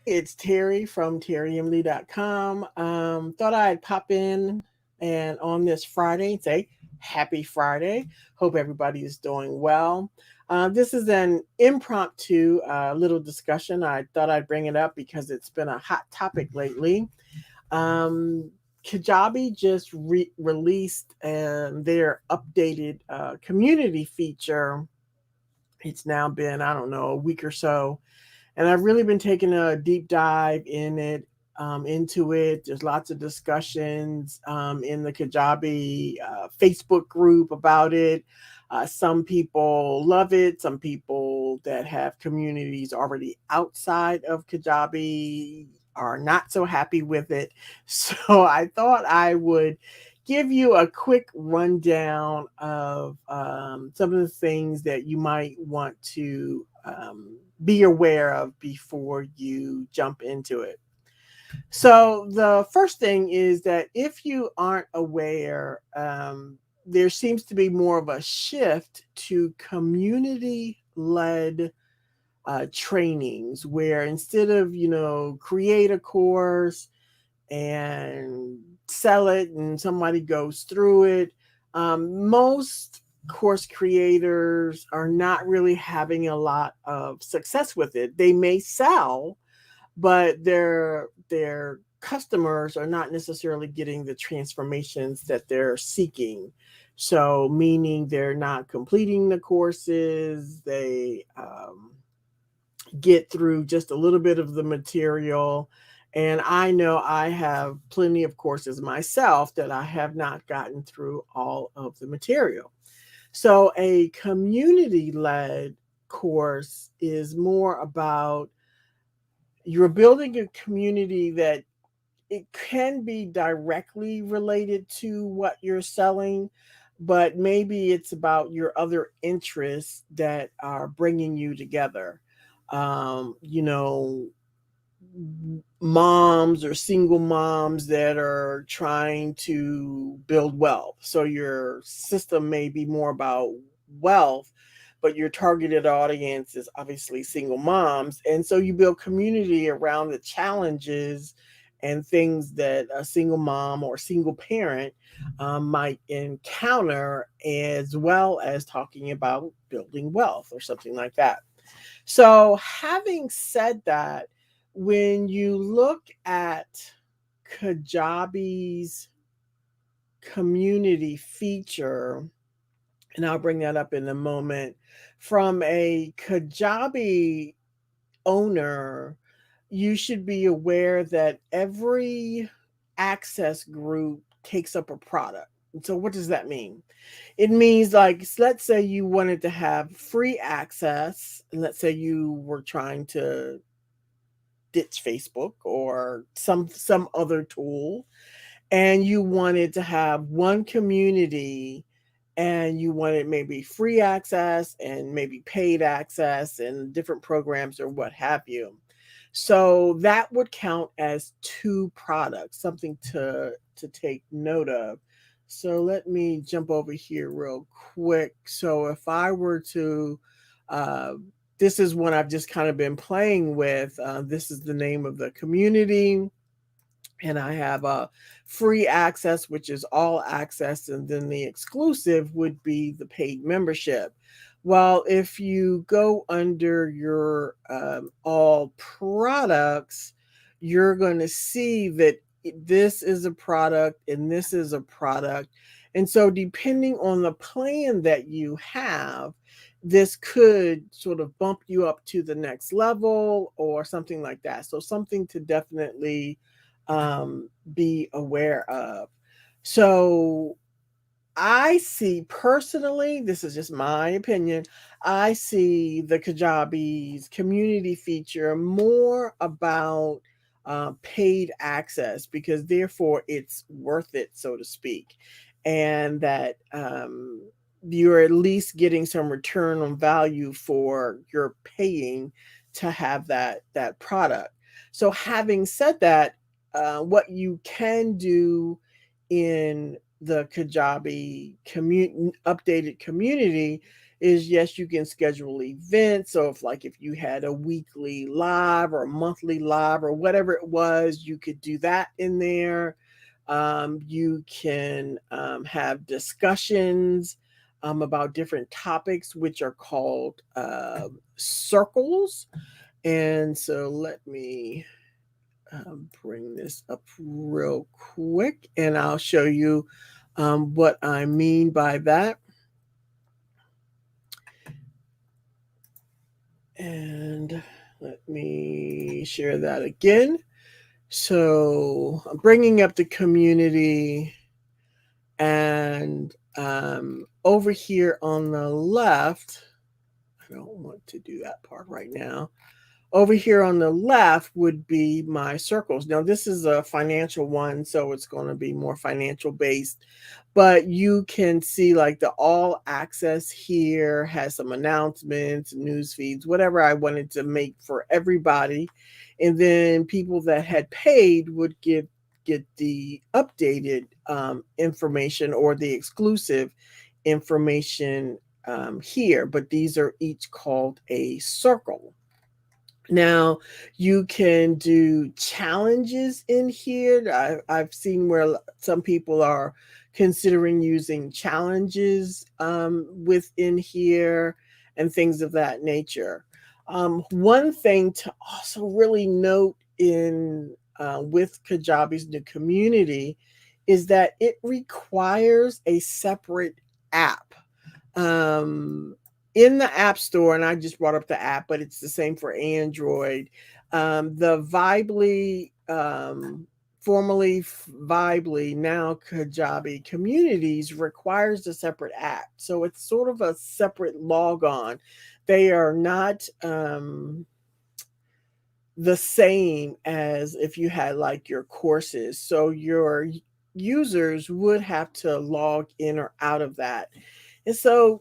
It's Terry from terrymlee.com. Thought I'd pop in and on this Friday say happy Friday. Hope everybody is doing well. This is an impromptu little discussion. I thought I'd bring it up because it's been a hot topic lately. Um, Kajabi just released their updated community feature. It's now been, I don't know, a week or so, and I've really been taking a deep dive into it. There's lots of discussions in the Kajabi Facebook group about it. Some people love it. Some people that have communities already outside of Kajabi are not so happy with it. So I thought I would give you a quick rundown of some of the things that you might want to be aware of before you jump into it. So, the first thing is that if you aren't aware, there seems to be more of a shift to community led trainings where instead of, create a course and sell it and somebody goes through it. Most course creators are not really having a lot of success with it. They may sell, but their customers are not necessarily getting the transformations that they're seeking. So, meaning they're not completing the courses, they get through just a little bit of the material. And I know I have plenty of courses myself that I have not gotten through all of the material. So, a community led course is more about you're building a community that it can be directly related to what you're selling, but maybe it's about your other interests that are bringing you together. Um, you know, Moms or single moms that are trying to build wealth. So your system may be more about wealth, but your targeted audience is obviously single moms. And so you build community around the challenges and things that a single mom or single parent might encounter, as well as talking about building wealth or something like that. So, having said that, when you look at Kajabi's community feature, and I'll bring that up in a moment, from a Kajabi owner, you should be aware that every access group takes up a product. So, what does that mean? It means, like, let's say you wanted to have free access, and let's say you were trying to ditch Facebook or some other tool, and you wanted to have one community, and you wanted maybe free access and maybe paid access and different programs or what have you. So that would count as two products, something to take note of. So let me jump over here real quick. So if I were to uh, this is one I've just kind of been playing with. This is the name of the community, and I have a free access, which is all access, and then the exclusive would be the paid membership. Well, if you go under your all products, you're going to see that this is a product and this is a product. And so, depending on the plan that you have, this could sort of bump you up to the next level or something like that. So, something to definitely be aware of. So I see personally, this is just my opinion, I see the Kajabi's community feature more about paid access because therefore it's worth it, so to speak. And that you're at least getting some return on value for your paying to have that product. So having said that, what you can do in the Kajabi updated community is yes, you can schedule events. So if you had a weekly live or a monthly live or whatever it was, you could do that in there. You can have discussions about different topics, which are called circles. And so let me bring this up real quick and I'll show you what I mean by that. And let me share that again. So I'm bringing up the community, and over here on the left, I don't want to do that part right now. Over here on the left would be my circles. Now, this is a financial one, so it's going to be more financial based. But you can see like the all access here has some announcements, news feeds, whatever I wanted to make for everybody. And then people that had paid would get the updated information or the exclusive information here. But these are each called a circle. Now, you can do challenges in here. I've seen where some people are considering using challenges within here and things of that nature. One thing to also really note in with Kajabi's new community is that it requires a separate app in the App Store, and I just brought up the app, but it's the same for Android. The Vibely, formerly Vibely, now Kajabi Communities requires a separate app. So it's sort of a separate logon. They are not the same as if you had like your courses. So your users would have to log in or out of that. And so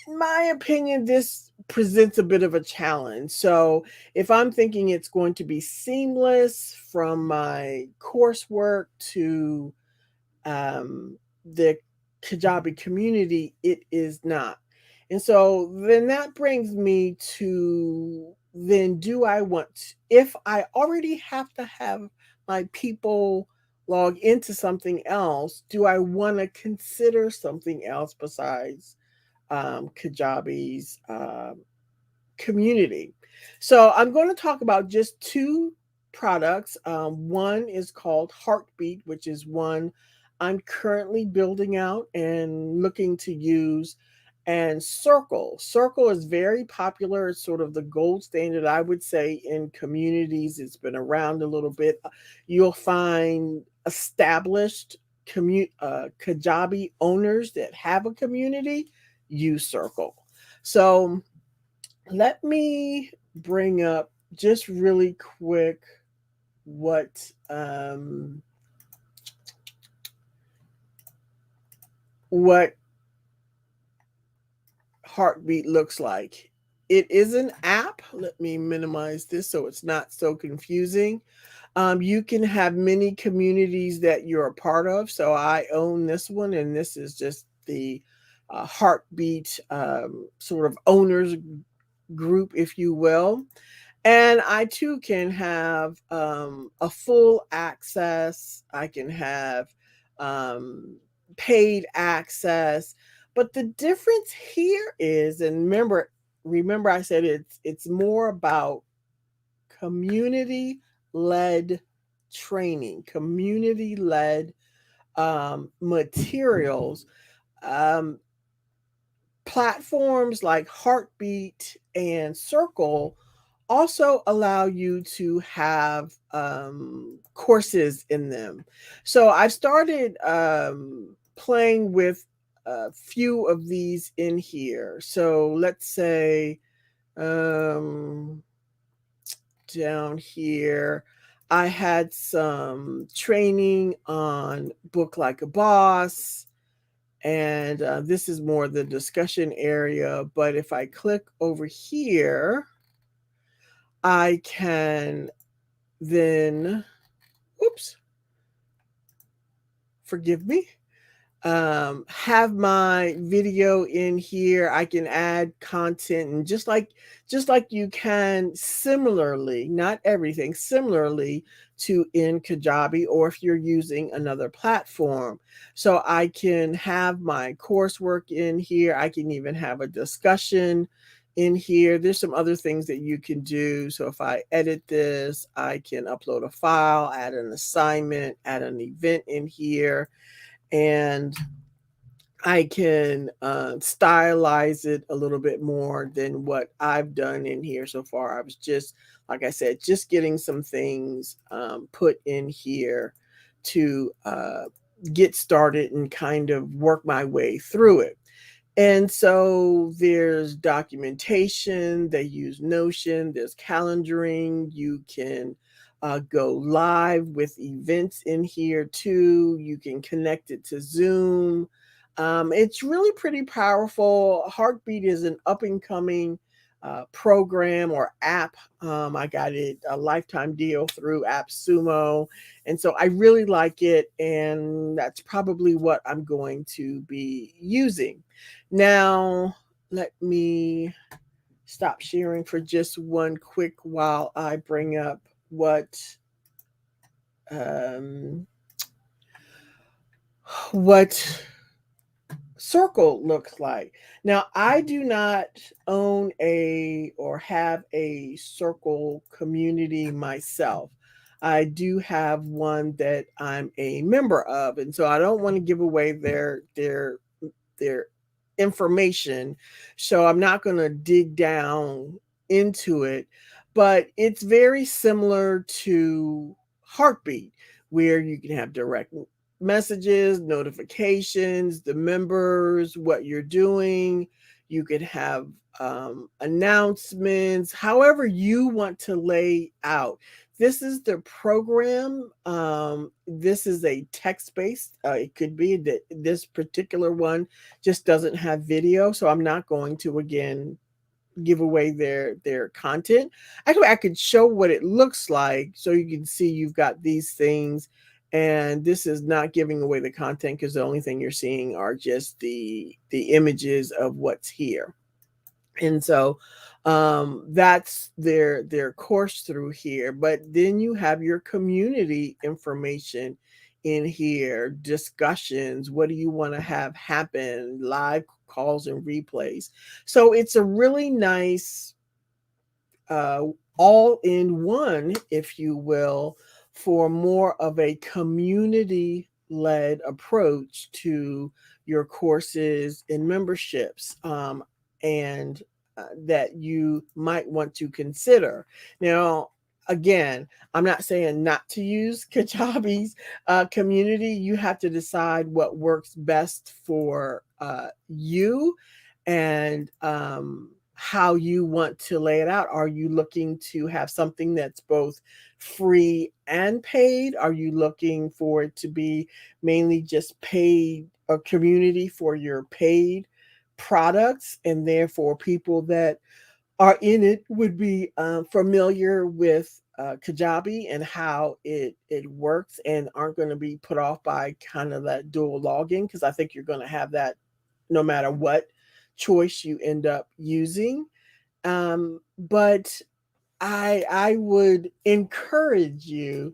in my opinion, this presents a bit of a challenge. So, if I'm thinking it's going to be seamless from my coursework to the Kajabi community, it is not. And so then that brings me to then do I want, if I already have to have my people log into something else, do I want to consider something else besides Kajabi's community? So I'm going to talk about just two products. One is called Heartbeat, which is one I'm currently building out and looking to use. And Circle. Circle is very popular. It's sort of the gold standard, I would say, in communities. It's been around a little bit. You'll find established Kajabi owners that have a community use Circle. So let me bring up just really quick what what Heartbeat looks like. It is an app. Let me minimize this so it's not so confusing. You can have many communities that you're a part of. So I own this one, and this is just the Heartbeat sort of owners group, if you will. And I too can have a full access. I can have paid access. But the difference here is, and remember, I said it's more about community led training, community led materials. Um, Platforms like Heartbeat and Circle also allow you to have courses in them. So I've started playing with a few of these in here. So let's say um, down here, I had some training on Book Like a Boss, and this is more the discussion area. But if I click over here, I can then, oops, forgive me. have my video in here. I can add content, and just like you can similarly, not everything, similarly to in Kajabi, or if you're using another platform. So I can have my coursework in here. I can even have a discussion in here. There's some other things that you can do. So if I edit this, I can upload a file, add an assignment, add an event in here, and I can stylize it a little bit more than what I've done in here so far. I was just, like I said, just getting some things put in here to get started and kind of work my way through it. And so there's documentation, they use Notion, there's calendaring, you can go live with events in here too, you can connect it to Zoom. It's really pretty powerful. Heartbeat is an up and coming program or app. I got it a lifetime deal through AppSumo. And so I really like it. And that's probably what I'm going to be using. Now, let me stop sharing for just one quick while I bring up um, what Circle looks like. Now, I do not own a or have a Circle community myself. I do have one that I'm a member of, and so I don't want to give away their information. So I'm not going to dig down into it, but it's very similar to Heartbeat, where you can have direct messages, notifications, the members, what you're doing. You could have announcements, however you want to lay out. This is the program. This is a text based. It could be that this particular one just doesn't have video, so I'm not going to again give away their content. Actually, I could show what it looks like so you can see you've got these things, and this is not giving away the content because the only thing you're seeing are just the images of what's here. And so that's their course through here. But then you have your community information in here, discussions, what do you want to have happen, live calls and replays. So it's a really nice uh, all in one, if you will, for more of a community led approach to your courses and memberships, and that you might want to consider. Now, again, I'm not saying not to use Kajabi's community. You have to decide what works best for you, and how you want to lay it out. Are you looking to have something that's both free and paid? Are you looking for it to be mainly just paid, a community for your paid products, and therefore people that are in it would be familiar with Kajabi and how it works, and aren't going to be put off by kind of that dual logging, because I think you're going to have that no matter what choice you end up using. But I would encourage you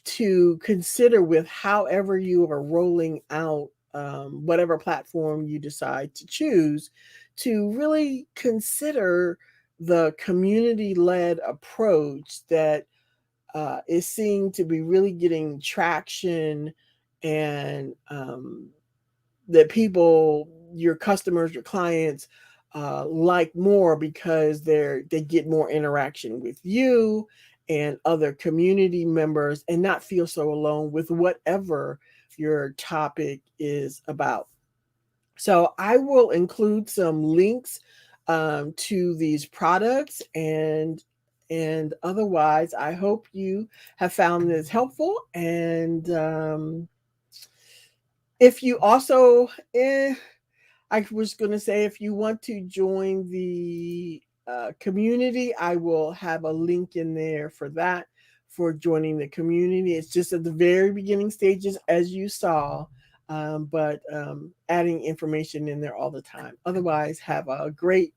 to consider, with however you are rolling out whatever platform you decide to choose, to really consider the community led approach that is seen to be really getting traction, and that people, your customers, your clients, like more, because they get more interaction with you and other community members, and not feel so alone with whatever your topic is about. So I will include some links to these products, and otherwise, I hope you have found this helpful. And if you also, I was going to say, if you want to join the community, I will have a link in there for that, for joining the community. It's just at the very beginning stages, as you saw. but adding information in there all the time. Otherwise, have a great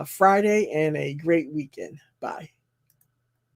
Friday and a great weekend. Bye.